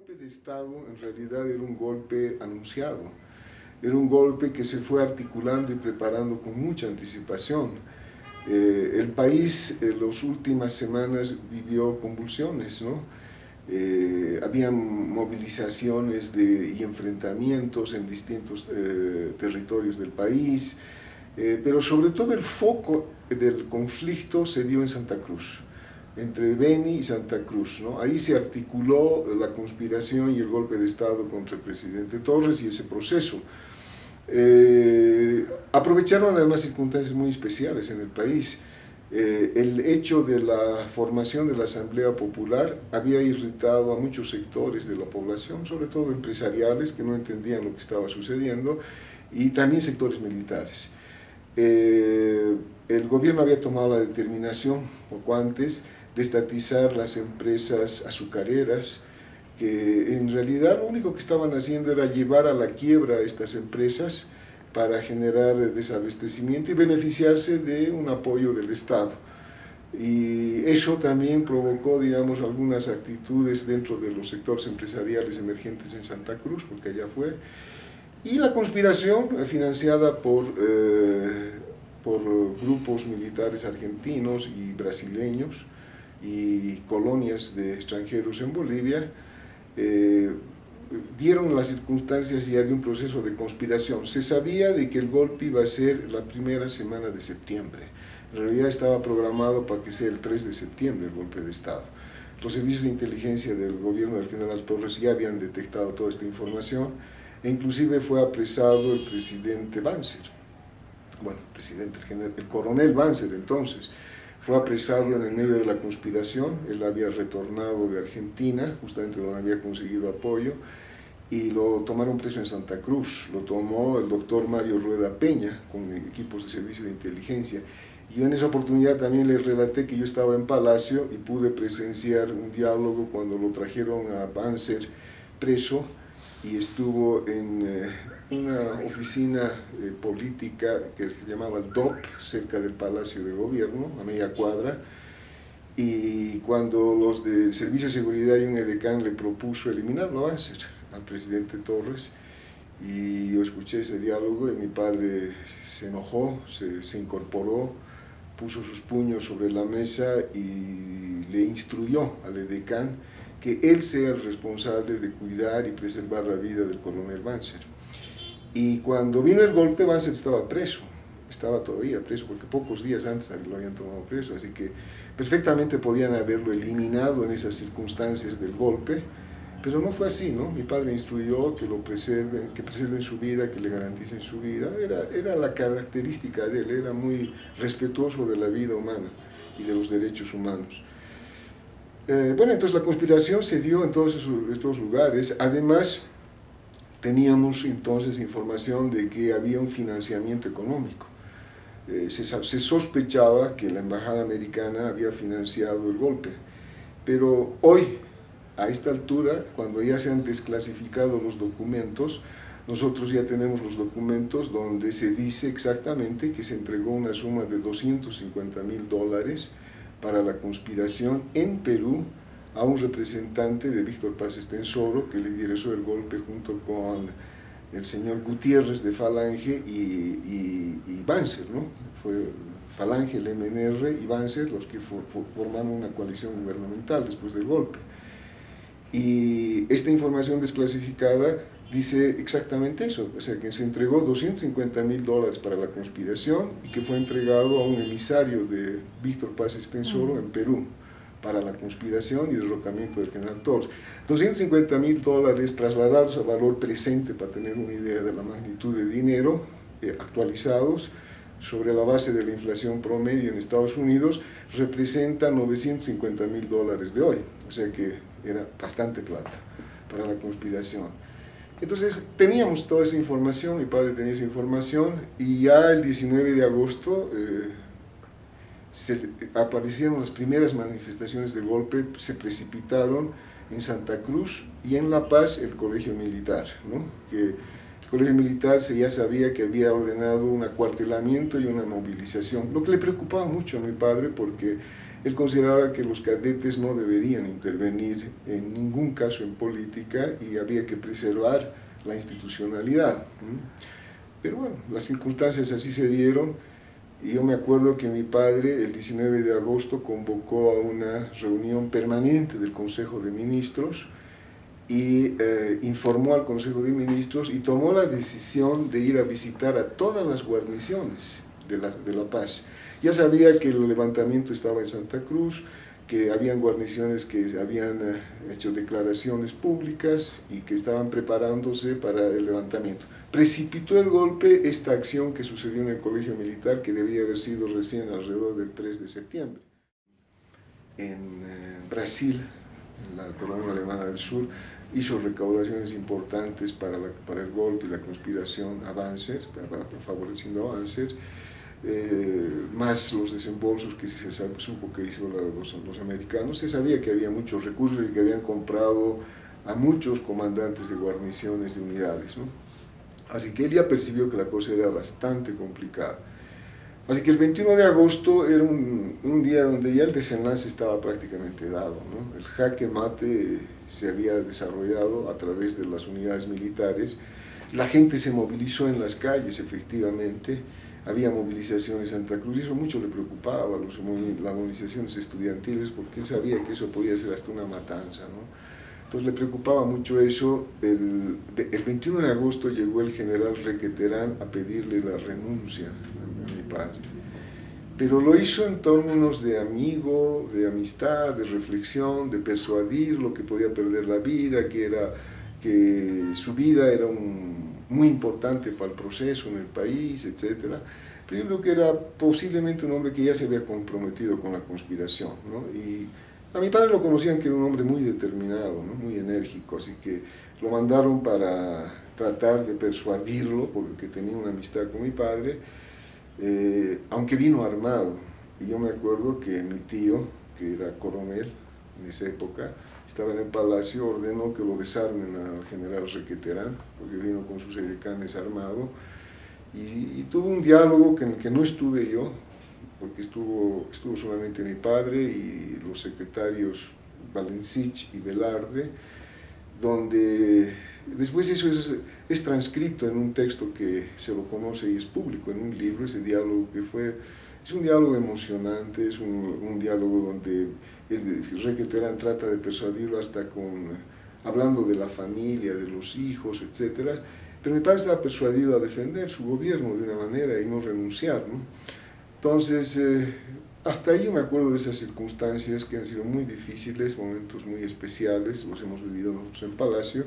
golpe de Estado en realidad era un golpe anunciado, era un golpe que se fue articulando y preparando con mucha anticipación. El país en las últimas semanas vivió convulsiones, ¿no? Habían movilizaciones y enfrentamientos en distintos territorios del país, pero sobre todo el foco del conflicto se dio en Santa Cruz, entre Beni y Santa Cruz, ¿no? Ahí se articuló la conspiración y el golpe de Estado contra el presidente Torres y ese proceso. Aprovecharon además circunstancias muy especiales en el país. El hecho de la formación de la Asamblea Popular había irritado a muchos sectores de la población, sobre todo empresariales que no entendían lo que estaba sucediendo, y también sectores militares. El gobierno había tomado la determinación, poco antes, de estatizar las empresas azucareras, que en realidad lo único que estaban haciendo era llevar a la quiebra a estas empresas para generar desabastecimiento y beneficiarse de un apoyo del Estado. Y eso también provocó, digamos, algunas actitudes dentro de los sectores empresariales emergentes en Santa Cruz, porque allá fue. Y la conspiración financiada por grupos militares argentinos y brasileños y colonias de extranjeros en Bolivia, dieron las circunstancias ya de un proceso de conspiración. Se sabía de que el golpe iba a ser la primera semana de septiembre. En realidad estaba programado para que sea el 3 de septiembre el golpe de Estado. Los servicios de inteligencia del gobierno del general Torres ya habían detectado toda esta información e inclusive fue apresado el presidente Banzer. Bueno, el coronel Banzer entonces. Fue apresado en el medio de la conspiración, él había retornado de Argentina, justamente donde había conseguido apoyo, y lo tomaron preso en Santa Cruz. Lo tomó el doctor Mario Rueda Peña, con equipos de servicio de inteligencia. Y yo en esa oportunidad también les relaté que yo estaba en Palacio y pude presenciar un diálogo cuando lo trajeron a Banzer preso, y estuvo en una oficina política que se llamaba el DOP, cerca del Palacio de Gobierno, a media cuadra, y cuando los del Servicio de Seguridad y un edecán le propuso eliminarlo a Banzer, al presidente Torres, y yo escuché ese diálogo y mi padre se enojó, se incorporó, puso sus puños sobre la mesa y le instruyó al edecán que él sea el responsable de cuidar y preservar la vida del coronel Banzer. Y cuando vino el golpe, Banzer estaba preso, estaba todavía preso, porque pocos días antes lo habían tomado preso, así que perfectamente podían haberlo eliminado en esas circunstancias del golpe, pero no fue así, ¿no? Mi padre instruyó que lo preserven, que preserven su vida, que le garanticen su vida. Era la característica de él, era muy respetuoso de la vida humana y de los derechos humanos. Bueno, entonces la conspiración se dio en todos estos lugares. Además, teníamos entonces información de que había un financiamiento económico. Se sospechaba que la embajada americana había financiado el golpe, pero hoy, a esta altura, cuando ya se han desclasificado los documentos, nosotros ya tenemos los documentos donde se dice exactamente que se entregó una suma de $250,000 para la conspiración en Perú a un representante de Víctor Paz Estenssoro, que lideró el golpe junto con el señor Gutiérrez de Falange y Banzer, ¿no? Fue Falange, el MNR y Banzer los que formaron una coalición gubernamental después del golpe. Y esta información desclasificada dice exactamente eso, o sea que se entregó $250,000 para la conspiración y que fue entregado a un emisario de Víctor Paz Estenssoro en Perú para la conspiración y derrocamiento del general Torres. $250,000 trasladados a valor presente para tener una idea de la magnitud de dinero, actualizados sobre la base de la inflación promedio en Estados Unidos, representa $950,000 de hoy, o sea que era bastante plata para la conspiración. Entonces teníamos toda esa información, mi padre tenía esa información, y ya el 19 de agosto aparecieron las primeras manifestaciones del golpe, se precipitaron en Santa Cruz y en La Paz el colegio militar, ¿no? Que el colegio militar ya sabía que había ordenado un acuartelamiento y una movilización, lo que le preocupaba mucho a mi padre porque él consideraba que los cadetes no deberían intervenir en ningún caso en política y había que preservar la institucionalidad. Pero bueno, las circunstancias así se dieron y yo me acuerdo que mi padre el 19 de agosto convocó a una reunión permanente del Consejo de Ministros y informó al Consejo de Ministros y tomó la decisión de ir a visitar a todas las guarniciones de La Paz. Ya sabía que el levantamiento estaba en Santa Cruz, que habían guarniciones que habían hecho declaraciones públicas y que estaban preparándose para el levantamiento. Precipitó el golpe esta acción que sucedió en el colegio militar, que debía haber sido recién alrededor del 3 de septiembre. En Brasil, en la colonia alemana del sur, hizo recaudaciones importantes para el golpe y la conspiración a Banzer, favoreciendo a Banzer, más los desembolsos que se supo que hizo los americanos. Se sabía que había muchos recursos y que habían comprado a muchos comandantes de guarniciones, de unidades, ¿no? Así que él ya percibió que la cosa era bastante complicada. Así que el 21 de agosto era un día donde ya el desenlace estaba prácticamente dado, ¿no? El jaque mate se había desarrollado a través de las unidades militares. La gente se movilizó en las calles, efectivamente. Había movilizaciones en Santa Cruz y eso mucho le preocupaba, las movilizaciones estudiantiles, porque él sabía que eso podía ser hasta una matanza, ¿no? Entonces le preocupaba mucho eso. El 21 de agosto llegó el general Requeterán a pedirle la renuncia a mi padre, pero lo hizo en términos de amigo, de amistad, de reflexión, de persuadirlo que podía perder la vida, que su vida era muy importante para el proceso en el país, etc. Pero yo creo que era posiblemente un hombre que ya se había comprometido con la conspiración, ¿no? Y a mi padre lo conocían que era un hombre muy determinado, ¿no? Muy enérgico, así que lo mandaron para tratar de persuadirlo, porque tenía una amistad con mi padre, aunque vino armado. Y yo me acuerdo que mi tío, que era coronel en esa época, estaba en el palacio, ordenó que lo desarmen al general Requeterán, porque vino con sus edecanes armado, y tuvo un diálogo en el que no estuve yo, porque estuvo solamente mi padre y los secretarios Valencich y Velarde, donde después eso es transcrito en un texto que se lo conoce y es público, en un libro, ese diálogo que es un diálogo emocionante, es un diálogo donde el Requeterán trata de persuadirlo hasta hablando de la familia, de los hijos, etc. Pero mi padre estaba persuadido a defender su gobierno de una manera y no renunciar, ¿no? Entonces, hasta ahí me acuerdo de esas circunstancias que han sido muy difíciles, momentos muy especiales, los hemos vivido nosotros en Palacio.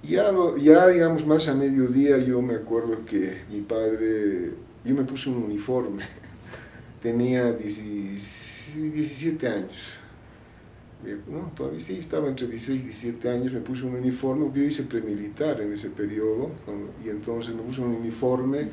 Y ya digamos, más a mediodía, yo me acuerdo que mi padre, yo me puse un uniforme, tenía 17 años, ¿no? Todavía sí, estaba entre 16 y 17 años, me puse un uniforme, porque yo hice premilitar en ese periodo, y entonces me puse un uniforme,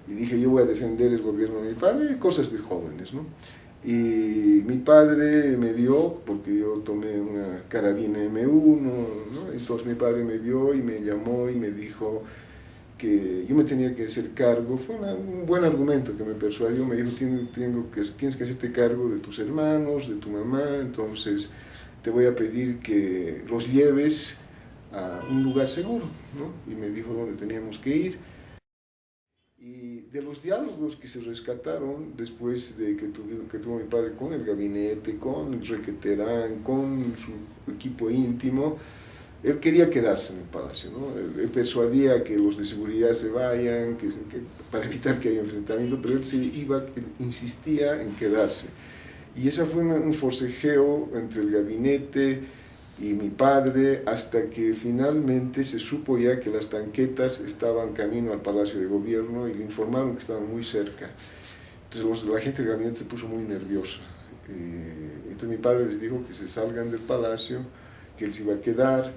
y dije, yo voy a defender el gobierno de mi padre, cosas de jóvenes, ¿no? Y mi padre me vio, porque yo tomé una carabina M1, ¿no? Entonces mi padre me vio y me llamó y me dijo que yo me tenía que hacer cargo. Fue un buen argumento que me persuadió. Me dijo, tienes que hacerte cargo de tus hermanos, de tu mamá, entonces te voy a pedir que los lleves a un lugar seguro, ¿no? Y me dijo dónde teníamos que ir. Y de los diálogos que se rescataron después de que tuvo mi padre con el gabinete, con el Requeterán, con su equipo íntimo, él quería quedarse en el palacio, ¿no? Él persuadía que los de seguridad se vayan, para evitar que haya enfrentamiento, pero él insistía en quedarse. Y ese fue un forcejeo entre el gabinete y mi padre, hasta que finalmente se supo ya que las tanquetas estaban camino al Palacio de Gobierno y le informaron que estaban muy cerca. Entonces la gente del gabinete se puso muy nerviosa. Entonces mi padre les dijo que se salgan del palacio, que él se iba a quedar.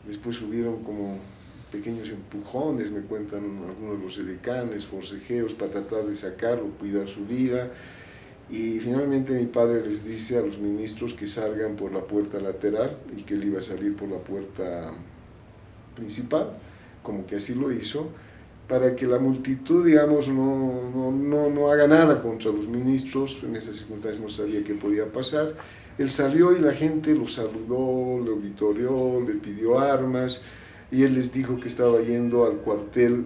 Después hubieron como pequeños empujones, me cuentan algunos de los edecanes, forcejeos para tratar de sacarlo, cuidar su vida. Y finalmente mi padre les dice a los ministros que salgan por la puerta lateral y que él iba a salir por la puerta principal, como que así lo hizo. para que la multitud, digamos, no haga nada contra los ministros. En esas circunstancias no sabía qué podía pasar. Él salió y la gente lo saludó, lo vitoreó, le pidió armas, y él les dijo que estaba yendo al cuartel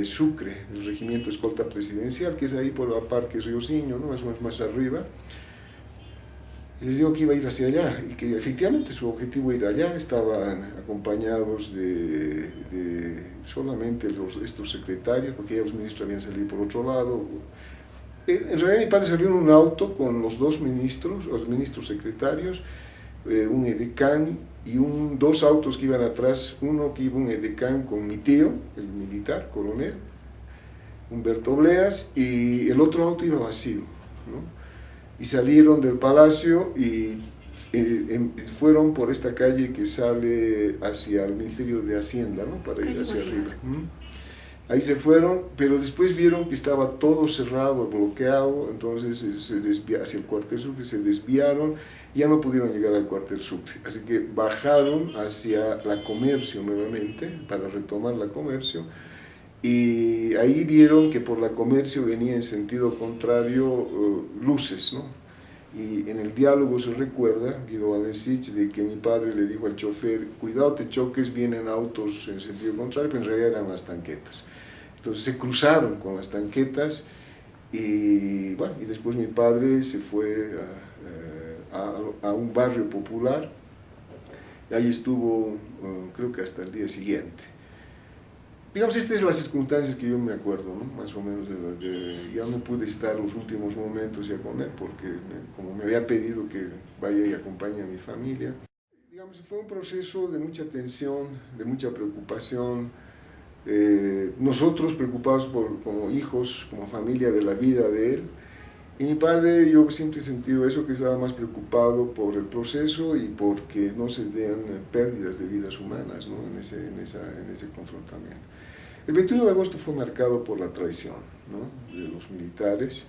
Sucre, el regimiento escolta presidencial, que es ahí por la Parque Riosinho, ¿no? Más o menos más arriba. Y les dijo que iba a ir hacia allá, y que efectivamente su objetivo era ir allá. Estaban acompañados de solamente estos secretarios, porque ya los ministros habían salido por otro lado. En realidad mi padre salió en un auto con los dos ministros, los ministros secretarios, un edecán y dos autos que iban atrás, uno que iba un edecán con mi tío, el militar, coronel, Humberto Bleas, y el otro auto iba vacío, ¿no? Y salieron del palacio y fueron por esta calle que sale hacia el Ministerio de Hacienda, ¿no? Para ir hacia arriba. Ahí se fueron, pero después vieron que estaba todo cerrado, bloqueado, entonces hacia el cuartel Sucre se desviaron y ya no pudieron llegar al cuartel Sucre. Así que bajaron hacia la Comercio nuevamente, para retomar la Comercio, y ahí vieron que por la Comercio venía en sentido contrario luces, ¿no? Y en el diálogo se recuerda, Guido Valencich, de que mi padre le dijo al chofer: cuidado, te choques, vienen autos en sentido contrario, pero en realidad eran las tanquetas. Entonces se cruzaron con las tanquetas y, bueno, y después mi padre se fue a un barrio popular, y ahí estuvo creo que hasta el día siguiente. Digamos, esta es la circunstancia que yo me acuerdo, ¿no? Más o menos, ya no pude estar los últimos momentos ya con él, porque como me había pedido que vaya y acompañe a mi familia. Digamos, fue un proceso de mucha tensión, de mucha preocupación. Nosotros preocupados como hijos, como familia, de la vida de él. Y mi padre, yo siempre he sentido eso, que estaba más preocupado por el proceso y porque no se den pérdidas de vidas humanas, ¿no? en ese confrontamiento. El 21 de agosto fue marcado por la traición, ¿no? De los militares.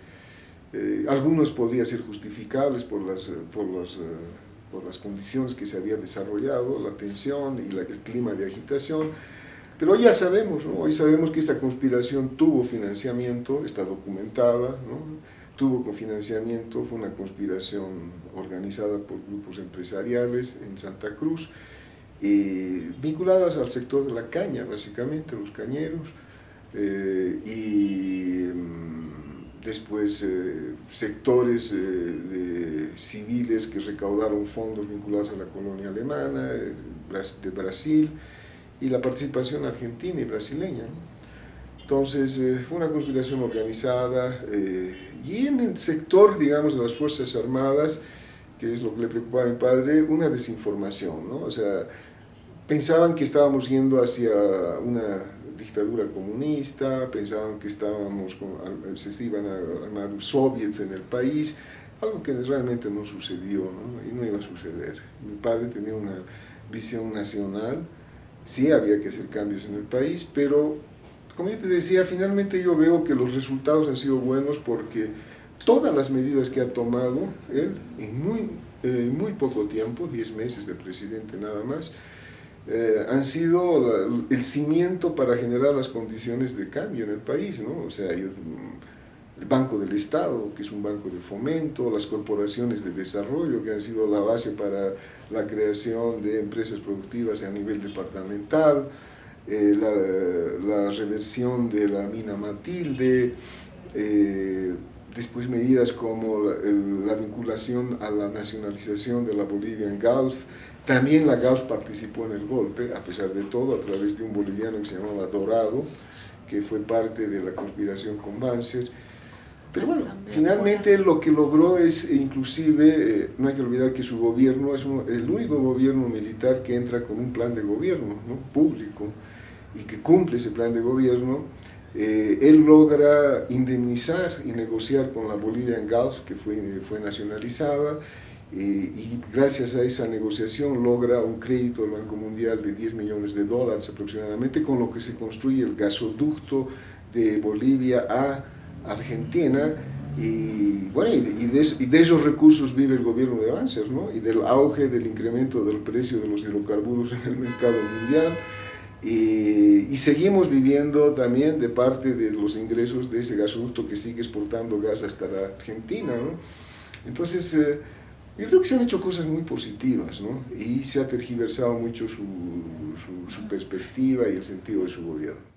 Algunos podrían ser justificables por las condiciones que se habían desarrollado, la tensión y el clima de agitación. Pero hoy ya sabemos, ¿no? Hoy sabemos que esa conspiración tuvo financiamiento, está documentada, ¿no? Tuvo financiamiento, fue una conspiración organizada por grupos empresariales en Santa Cruz, vinculadas al sector de la caña, básicamente, los cañeros, y después sectores civiles que recaudaron fondos vinculados a la colonia alemana, de Brasil, y la participación argentina y brasileña, ¿no? Entonces fue una conspiración organizada, y en el sector, digamos, de las Fuerzas Armadas, que es lo que le preocupaba a mi padre, una desinformación, ¿no? O sea, pensaban que estábamos yendo hacia una dictadura comunista, pensaban que se iban a armar soviets en el país, algo que realmente no sucedió, ¿no? Y no iba a suceder. Mi padre tenía una visión nacional. Sí había que hacer cambios en el país, pero como yo te decía, finalmente yo veo que los resultados han sido buenos, porque todas las medidas que ha tomado él en muy poco tiempo, 10 meses de presidente nada más, han sido el cimiento para generar las condiciones de cambio en el país, ¿no? O sea, el Banco del Estado, que es un banco de fomento, las corporaciones de desarrollo, que han sido la base para la creación de empresas productivas a nivel departamental, la reversión de la mina Matilde, después medidas como la vinculación a la nacionalización de la Bolivian Gulf. También la Gulf participó en el golpe, a pesar de todo, a través de un boliviano que se llamaba Dorado, que fue parte de la conspiración con Banzer. Pero bueno, finalmente lo que logró es, inclusive, no hay que olvidar que su gobierno es el único gobierno militar que entra con un plan de gobierno, ¿no? Público, y que cumple ese plan de gobierno. Él logra indemnizar y negociar con la Bolivian Gulf, que fue nacionalizada, y gracias a esa negociación logra un crédito del Banco Mundial de $10 millones aproximadamente, con lo que se construye el gasoducto de Bolivia a Argentina, y bueno, y de esos recursos vive el gobierno de Banzer, ¿no? Y del auge del incremento del precio de los hidrocarburos en el mercado mundial. y seguimos viviendo también de parte de los ingresos de ese gasoducto que sigue exportando gas hasta la Argentina, ¿no? Entonces, yo creo que se han hecho cosas muy positivas, ¿no? Y se ha tergiversado mucho su perspectiva y el sentido de su gobierno.